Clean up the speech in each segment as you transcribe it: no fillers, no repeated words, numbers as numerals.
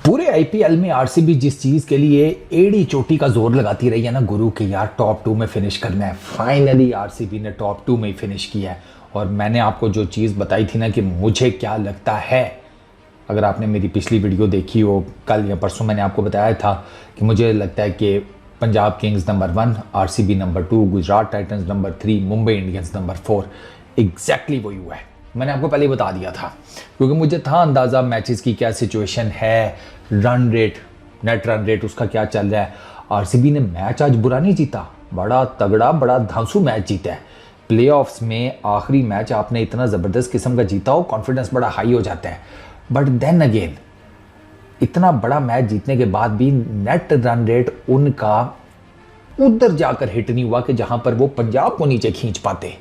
पूरे आईपीएल में आरसीबी जिस चीज़ के लिए एड़ी चोटी का जोर लगाती रही है ना गुरु के यार टॉप 2 में फिनिश करना है, फाइनली आरसीबी ने टॉप 2 में ही फिनिश किया है। और मैंने आपको जो चीज़ बताई थी ना कि मुझे क्या लगता है, अगर आपने मेरी पिछली वीडियो देखी हो, कल या परसों मैंने आपको बताया था कि मुझे लगता है कि Punjab Kings number 1, RCB number 2, Gujarat Titans number 3, Mumbai Indians number 4। Exactly वही हुआ है। मैंने आपको पहले ही बता दिया था क्योंकि मुझे था अंदाज़ा मैचेस की क्या सिचुएशन है, run rate, net run rate उसका क्या चल रहा है। आरसीबी ने मैच आज बुरा नहीं जीता, बड़ा तगड़ा बड़ा धांसू मैच जीता है। प्लेऑफ्स में आखिरी मैच आपने इतना ज़बरदस्त किस्म का जीता हो, कॉन्फिडेंस बड़ा हाई हो जाता है। बट देन अगेन इतना बड़ा मैच जीतने के बाद भी नेट रन रेट उनका उधर जाकर हिट नहीं हुआ कि जहां पर वो पंजाब को नीचे खींच पाते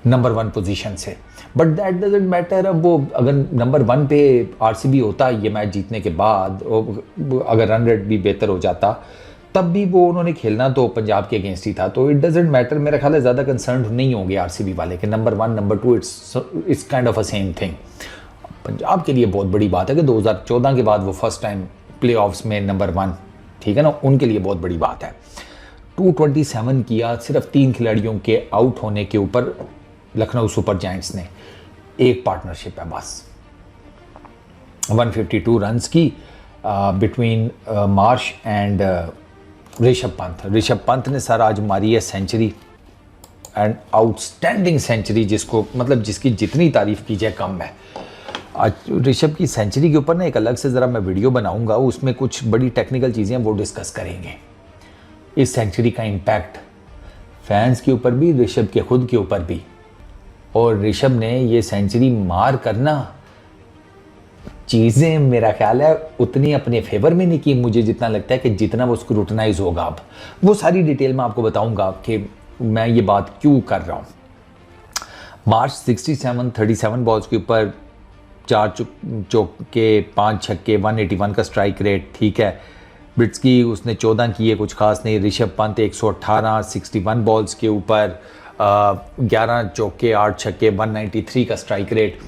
नंबर 1 पोजीशन से। But that doesn't matter. अब वो अगर नंबर 1 पे आरसीबी होता ये मैच जीतने के बाद, अगर रन रेट भी बेहतर हो जाता तब भी वो उन्होंने खेलना तो पंजाब के अगेंस्ट ही था। तो इट डजंट मैटर। मेरा ख्याल है ज़्यादा कंसर्न नहीं होंगे आरसीबी वाले कि number 1 number 2 it's kind of a same thing. Punjab के लिए बहुत बड़ी बात है कि 2014 के बाद वो फर्स्ट टाइम प्लेऑफ्स में नंबर 1, ठीक है ना, उनके लिए बहुत बड़ी बात है। 227 किया सिर्फ 3 खिलाड़ियों के आउट होने के ऊपर लखनऊ सुपर जायंट्स ने। एक पार्टनरशिप है बस, 152 रन्स की between Marsh and Rishabh Pant. Rishabh Pant ने सर आज मारी है सेंचुरी, एंड आउटस्टैंडिंग सेंचुरी, जिसको मतलब जिसकी जितनी तारीफ की जाए कम है। आज ऋषभ की सेंचुरी के ऊपर ना एक अलग से ज़रा मैं वीडियो बनाऊंगा, उसमें कुछ बड़ी टेक्निकल चीज़ें वो डिस्कस करेंगे। इस सेंचुरी का इम्पैक्ट फैंस के ऊपर भी, ऋषभ के खुद के ऊपर भी। और ऋषभ ने ये सेंचुरी मार करना चीज़ें मेरा ख्याल है उतनी अपने फेवर में नहीं की मुझे जितना लगता है कि जितना वो स्क्रूटनाइज होगा। अब वो सारी डिटेल में आपको बताऊंगा कि मैं ये बात क्यों कर रहा हूँ। मार्च 37 बॉल्स के ऊपर 4 चौके 5 छक्के, 181 का स्ट्राइक रेट, ठीक है। ब्रिट्सकी उसने 14 किए, कुछ खास नहीं। ऋषभ पंत 118 61 बॉल्स के ऊपर 11 चौके 8 छक्के, 193 का स्ट्राइक रेट।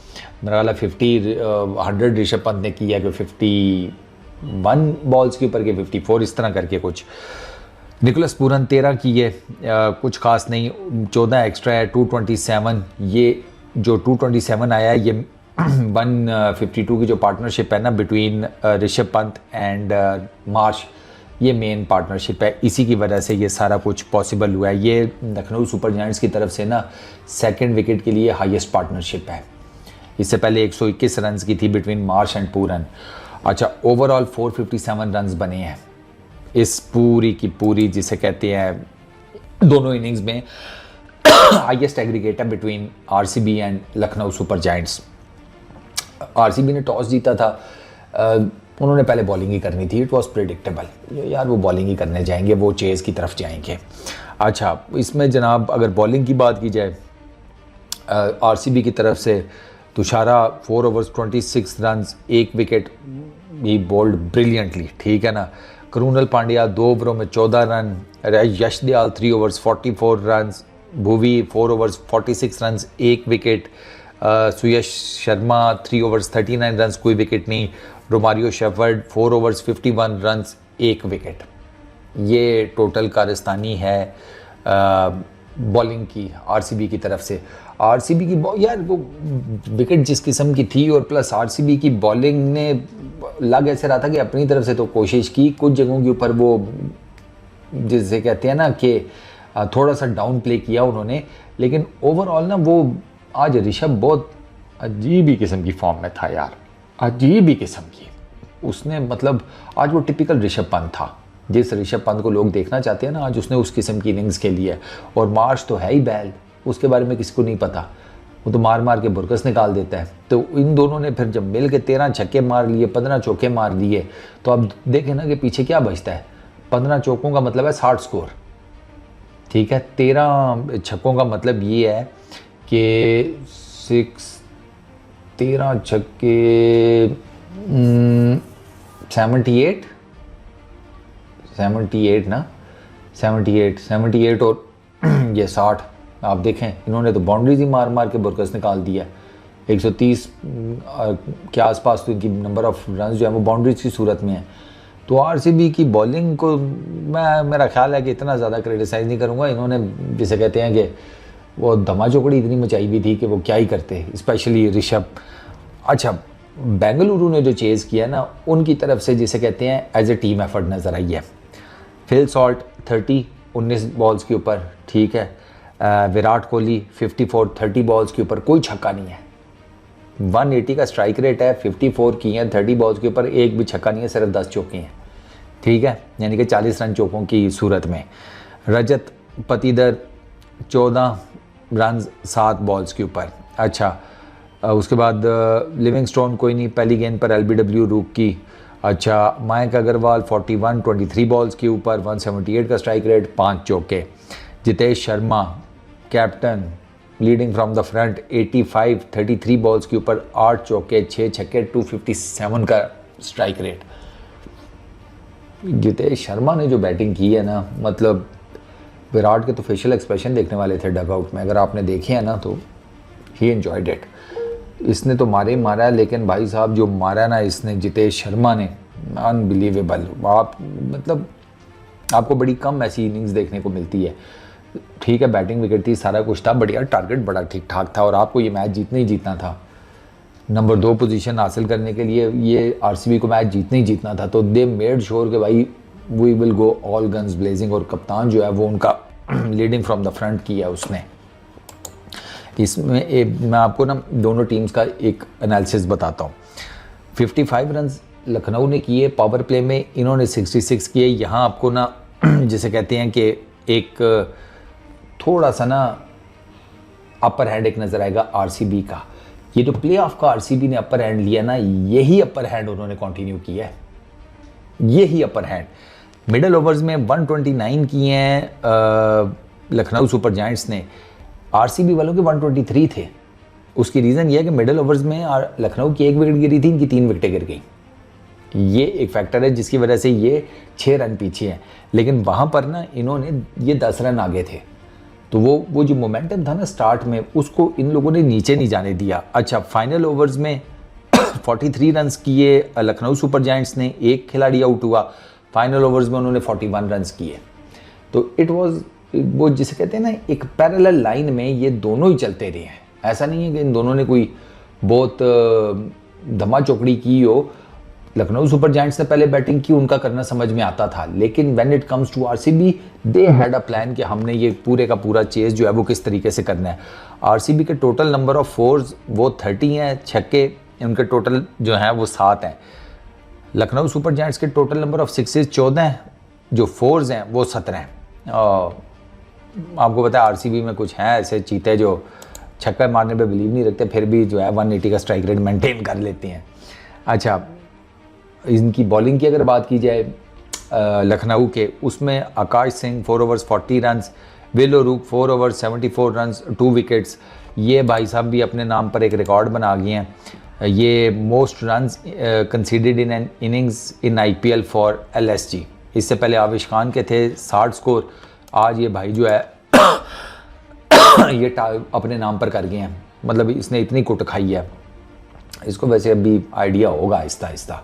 मेरा ख्याल 100 ऋषभ पंत ने किया कि 51 बॉल्स के ऊपर के 54, इस तरह करके कुछ। निकोलस पूरन 13 किए, कुछ खास नहीं। 14 एक्स्ट्रा है, 227। ये जो 227 आया है ये 152 की जो पार्टनरशिप है ना between Rishabh Pant and Marsh, ये मेन पार्टनरशिप है। इसी की वजह से ये सारा कुछ पॉसिबल हुआ है। ये लखनऊ सुपर जायंट्स की तरफ से ना सेकंड विकेट के लिए हाईएस्ट पार्टनरशिप है। इससे पहले 121 रन्स की थी बिटवीन मार्श एंड पूरन। अच्छा, ओवरऑल 457 रन्स बने हैं इस पूरी की पूरी, जिसे कहते हैं दोनों इनिंग्स में हाईएस्ट एग्रीगेट है between RCB and Lucknow super giants. RCB ने टॉस जीता था, उन्होंने पहले बॉलिंग ही करनी थी। इट वॉज प्रेडिक्टेबल यार, वो बॉलिंग ही करने जाएंगे, वो चेज़ की तरफ जाएंगे। अच्छा, इसमें जनाब अगर बॉलिंग की बात की जाए आरसीबी की तरफ से, Tushara 4 overs 26 runs, 1 wicket, he bowled brilliantly, ठीक है ना। करुणल पांड्या 2 ओवरों में 14 run. Yash Dayal 3 overs 44 runs. Bhuvi 4 overs 46 runs, 1 wicket. Suyash Sharma 3 overs 39 runs, कोई विकेट नहीं। Romario Shepherd 4 overs 51 runs, 1 wicket. ये टोटल कारस्तानी है बॉलिंग की आरसीबी की तरफ से। आरसीबी की यार वो विकेट जिस किस्म की थी, और प्लस आरसीबी की बॉलिंग ने लग ऐसे रहा था कि अपनी तरफ से तो कोशिश की, कुछ जगहों के ऊपर वो जिसे कहते हैं ना कि थोड़ा सा डाउन प्ले किया उन्होंने। लेकिन ओवरऑल ना वो आज ऋषभ बहुत अजीब ही किस्म की फॉर्म में था यार, अजीब ही किस्म की। उसने मतलब आज वो टिपिकल ऋषभ पंत था, जिस ऋषभ पंत को लोग देखना चाहते हैं ना, आज उसने उस किस्म की इनिंग्स खेली है। और मार्श तो है ही बैल, उसके बारे में किसी को नहीं पता, वो तो मार मार के बुरकस निकाल देता है। तो इन दोनों ने फिर जब मिल के 13 छक्के मार लिए, 15 चौके मार लिए, तो अब देखें ना कि पीछे क्या बचता है। 15 चौकों का मतलब है 60 स्कोर, ठीक है। 13 छक्कों का मतलब ये है कि 13 छक्के 78 ना, 78 और ये 60। आप देखें इन्होंने तो बाउंड्रीज ही मार मार के बुरकस निकाल दिया। 130 के आसपास तो इनकी नंबर ऑफ रन जो है वो बाउंड्रीज की सूरत में है। तो आरसीबी की बॉलिंग को मेरा ख्याल है कि इतना ज़्यादा क्रिटिसाइज़ नहीं करूँगा। इन्होंने जिसे कहते हैं कि वो धमाचौकड़ी इतनी मचाई हुई थी कि वो क्या ही करते, स्पेशली ऋषभ। अच्छा, बेंगलुरु ने जो चेज़ किया ना, उनकी तरफ से जिसे कहते हैं एज ए टीम एफर्ट नज़र आई है। फिल सॉल्ट 19 बॉल्स के ऊपर, ठीक है। विराट कोहली 54 बॉल्स के ऊपर कोई छक्का नहीं है। 180 का स्ट्राइक रेट है, 54 की हैं 30 बॉल्स के ऊपर, एक भी छक्का नहीं है, सिर्फ 10 चौके हैं, ठीक है। यानी कि 40 रन चौकों की सूरत में। रजत पतिदर 14 रन 7 बॉल्स के ऊपर। अच्छा, उसके बाद लिविंगस्टोन कोई नहीं, पहली गेंद पर एलबीडब्ल्यू रूक की। अच्छा, मयंक अग्रवाल 41 23 बॉल्स के ऊपर, 178 का स्ट्राइक रेट, 5 चौके। Jitesh Sharma captain leading from the front 85 33 balls के ऊपर, 8 चौके 6 छक्के, 257 का स्ट्राइक रेट। जितेश शर्मा ने जो बैटिंग की है ना, मतलब विराट के तो फेशियल एक्सप्रेशन देखने वाले थे डगआउट में, अगर आपने देखे हैं ना तो ही एंजॉयड इट। इसने तो मारा है, लेकिन भाई साहब जो मारा ना इसने जितेश शर्मा ने, अनबिलीवेबल। आप मतलब आपको बड़ी कम ऐसी इनिंग्स देखने को मिलती है। ठीक है, बैटिंग विकेट थी, सारा कुछ था, बढ़िया, टारगेट बड़ा ठीक ठाक था और आपको ये मैच जीतना ही जीतना था। नंबर 2 पोजीशन हासिल करने के लिए ये आरसीबी को मैच जीतना ही जीतना था। तो दे मेड श्योर कि भाई we will go all guns blazing, और कप्तान जो है वो उनका लीडिंग फ्रॉम द फ्रंट किया उसने। इसमें मैं आपको ना दोनों टीम्स का एक एनालिसिस बताता हूँ। 55 रन लखनऊ ने किए पावर प्ले में, इन्होंने 66 किए। यहाँ आपको ना जिसे कहते हैं कि एक थोड़ा सा ना अपर हैंड एक नज़र आएगा आरसीबी का। ये जो प्ले ऑफ का आरसीबी ने अपर हैंड लिया ना, यही अपर हैंड उन्होंने कंटिन्यू किया है, यही अपर हैंड। मिडल ओवर्स में 129 किए हैं लखनऊ सुपर जायंट्स ने, आरसीबी वालों के 123 थे। उसकी रीज़न ये है कि मिडल ओवर्स में लखनऊ की 1 विकेट गिरी थी, इनकी 3 विकेटें गिर गई। ये एक फैक्टर है जिसकी वजह से ये 6 रन पीछे हैं, लेकिन वहाँ पर ना इन्होंने ये 10 रन आगे थे। तो वो जो मोमेंटम था ना स्टार्ट में, उसको इन लोगों ने नीचे नहीं जाने दिया। अच्छा, फाइनल ओवर्स में 43 रन किए लखनऊ सुपर जायंट्स ने, एक खिलाड़ी आउट हुआ। फाइनल ओवर्स में उन्होंने 41 रन किए। तो इट वाज, वो जिसे कहते हैं ना एक पैरेलल लाइन में ये दोनों ही चलते रहे हैं। ऐसा नहीं है कि इन दोनों ने कोई बहुत धमा चौकड़ी की हो। लखनऊ सुपर जायंट्स ने पहले बैटिंग की, उनका करना समझ में आता था, लेकिन when it comes to RCB they had a plan कि हमने ये पूरे का पूरा चेज जो है वो किस तरीके से करना है। आरसीबी के टोटल नंबर ऑफ फोर्स वो 30 हैं, छक्के उनके टोटल जो हैं वो 7 हैं। लखनऊ सुपर जायंट्स के टोटल नंबर ऑफ सिक्सेस 14 हैं, जो फोर्स हैं वो 17 हैं। आपको पता है आरसीबी में कुछ हैं ऐसे चीते जो छक्का मारने पे बिलीव नहीं रखते, फिर भी जो है 180 का स्ट्राइक रेट मेंटेन कर लेते हैं। अच्छा, इनकी बॉलिंग की अगर बात की जाए लखनऊ के, उसमें Akash Singh 4 overs 40 run, Will O'Rourke 4 overs 74 run 2 wickets. ये भाई साहब भी अपने नाम पर एक रिकॉर्ड बना गए हैं। ये most runs considered in an innings in IPL for LSG. इससे पहले आविश खान के थे 60 स्कोर, आज ये भाई जो है ये अपने नाम पर कर गए हैं। मतलब इसने इतनी कुट खाई है। इसको वैसे अभी आइडिया होगा आहिस्ता आहिस्ता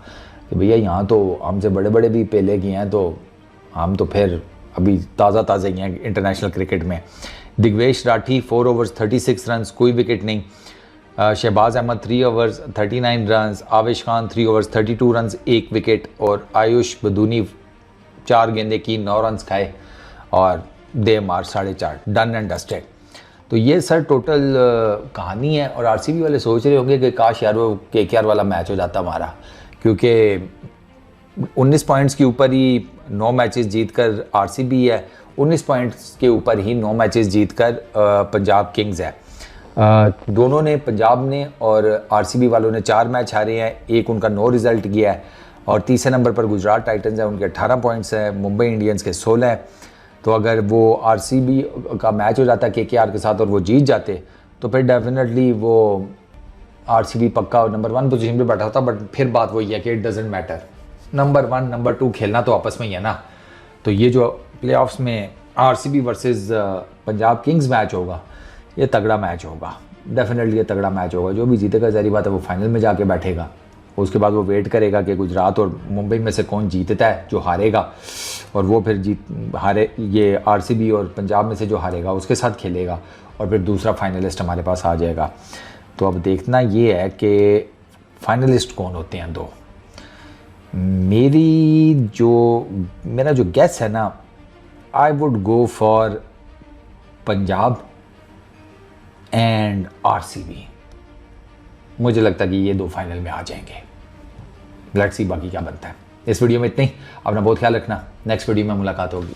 कि भैया यहाँ तो हमसे बड़े बड़े भी पेले किए हैं, तो हम तो फिर अभी ताज़ा ही हैं इंटरनेशनल क्रिकेट में। दिग्वेश राठी 4 ओवर्स 36 रन, कोई विकेट नहीं। Shahbaz Ahmed 3 overs 39 run, Avesh Khan 3 overs 32 run, 1 wicket. और आयुष बदूनी 4 गेंदे की 9 रन खाए और दे मार 4.5, डन एंड डस्टेड। तो ये सर टोटल कहानी है। और आरसीबी वाले सोच रहे होंगे कि काश यार वो केकेआर वाला मैच हो जाता हमारा, क्योंकि 19 पॉइंट्स के ऊपर ही 9 मैचेस जीतकर आरसीबी है, 19 पॉइंट्स के ऊपर ही 9 मैचेस जीतकर पंजाब किंग्स है। दोनों ने, पंजाब ने और आरसीबी वालों ने 4 मैच हारे हैं, एक उनका नो रिज़ल्ट गया है। और तीसरे नंबर पर गुजरात टाइटंस है, उनके 18 पॉइंट्स हैं, मुंबई इंडियंस के 16 हैं। तो अगर वो आरसीबी का मैच हो जाता केकेआर के साथ और वो जीत जाते, तो फिर डेफिनेटली वो आरसीबी पक्का नंबर 1 पोजीशन पे बैठा होता। बट फिर बात वही है कि it doesn't matter, number 1 number 2 खेलना तो आपस में ही है ना। तो ये जो प्लेऑफ्स में RCB versus Punjab Kings match होगा, ये तगड़ा मैच होगा। डेफिनेटली तगड़ा मैच होगा। जो भी जीतेगा ज़ाहिर बात है वो फाइनल में जाके बैठेगा। उसके बाद वो वेट करेगा कि गुजरात और मुंबई में से कौन जीतता है, जो हारेगा, और वो फिर ये आरसीबी और पंजाब में से जो हारेगा उसके साथ खेलेगा, और फिर दूसरा फाइनलिस्ट हमारे पास आ जाएगा। तो अब देखना ये है कि फाइनलिस्ट कौन होते हैं दो। मेरा जो गेस है ना, I would go for Punjab and RCB. मुझे लगता है कि ये दो फाइनल में आ जाएंगे। लेट्स सी बाकी क्या बनता है। इस वीडियो में इतना ही। अपना बहुत ख्याल रखना। नेक्स्ट वीडियो में मुलाकात होगी।